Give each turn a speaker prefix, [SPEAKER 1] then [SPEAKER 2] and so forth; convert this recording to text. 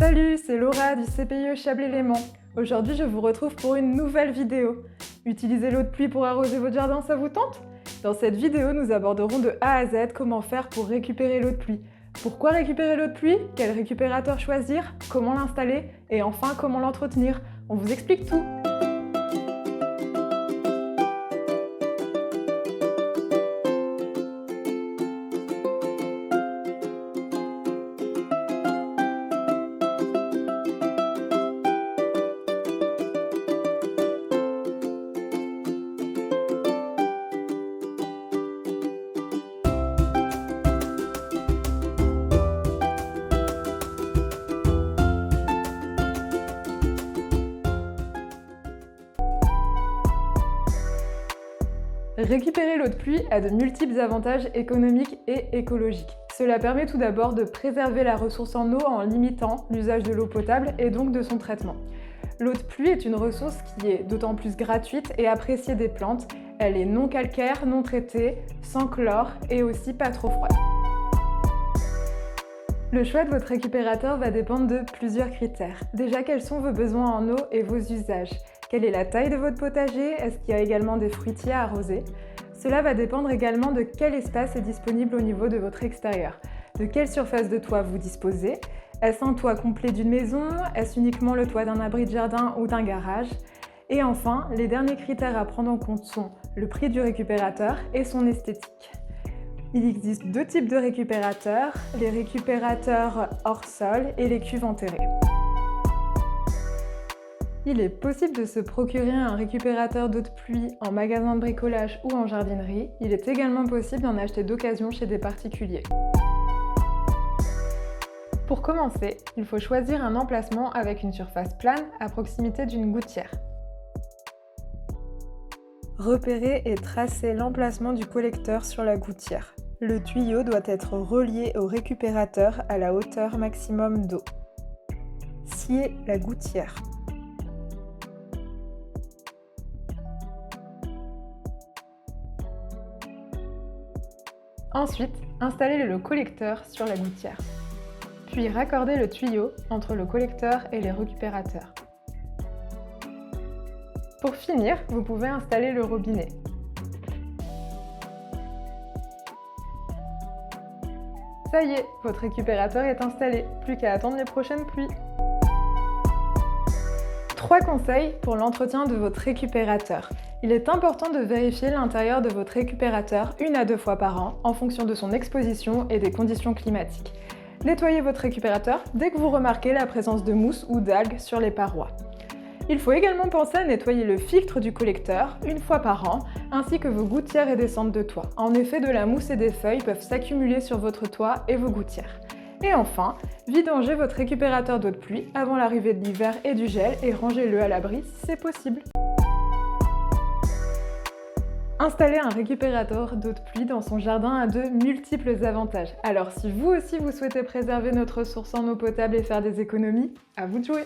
[SPEAKER 1] Salut, c'est Laura du CPIE Chablais-Léman. Aujourd'hui, je vous retrouve pour une nouvelle vidéo. Utiliser l'eau de pluie pour arroser votre jardin, ça vous tente? Dans cette vidéo, nous aborderons de A à Z comment faire pour récupérer l'eau de pluie. Pourquoi récupérer l'eau de pluie? Quel récupérateur choisir? Comment l'installer? Et enfin, comment l'entretenir? On vous explique tout! Récupérer l'eau de pluie a de multiples avantages économiques et écologiques. Cela permet tout d'abord de préserver la ressource en eau en limitant l'usage de l'eau potable et donc de son traitement. L'eau de pluie est une ressource qui est d'autant plus gratuite et appréciée des plantes. Elle est non calcaire, non traitée, sans chlore et aussi pas trop froide. Le choix de votre récupérateur va dépendre de plusieurs critères. Déjà, quels sont vos besoins en eau et vos usages? Quelle est la taille de votre potager? Est-ce qu'il y a également des fruitiers à arroser? Cela va dépendre également de quel espace est disponible au niveau de votre extérieur. De quelle surface de toit vous disposez? Est-ce un toit complet d'une maison? Est-ce uniquement le toit d'un abri de jardin ou d'un garage? Et enfin, les derniers critères à prendre en compte sont le prix du récupérateur et son esthétique. Il existe deux types de récupérateurs, les récupérateurs hors sol et les cuves enterrées. Il est possible de se procurer un récupérateur d'eau de pluie en magasin de bricolage ou en jardinerie. Il est également possible d'en acheter d'occasion chez des particuliers. Pour commencer, il faut choisir un emplacement avec une surface plane à proximité d'une gouttière. Repérez et tracez l'emplacement du collecteur sur la gouttière. Le tuyau doit être relié au récupérateur à la hauteur maximum d'eau. Sciez la gouttière. Ensuite, installez le collecteur sur la gouttière. Puis raccordez le tuyau entre le collecteur et les récupérateurs. Pour finir, vous pouvez installer le robinet. Ça y est, votre récupérateur est installé, plus qu'à attendre les prochaines pluies. 3 conseils pour l'entretien de votre récupérateur. Il est important de vérifier l'intérieur de votre récupérateur 1 à 2 fois par an en fonction de son exposition et des conditions climatiques. Nettoyez votre récupérateur dès que vous remarquez la présence de mousse ou d'algues sur les parois. Il faut également penser à nettoyer le filtre du collecteur 1 fois par an, ainsi que vos gouttières et descentes de toit. En effet, de la mousse et des feuilles peuvent s'accumuler sur votre toit et vos gouttières. Et enfin, vidangez votre récupérateur d'eau de pluie avant l'arrivée de l'hiver et du gel et rangez-le à l'abri si c'est possible. Installer un récupérateur d'eau de pluie dans son jardin a de multiples avantages. Alors si vous aussi vous souhaitez préserver notre ressource en eau potable et faire des économies, à vous de jouer!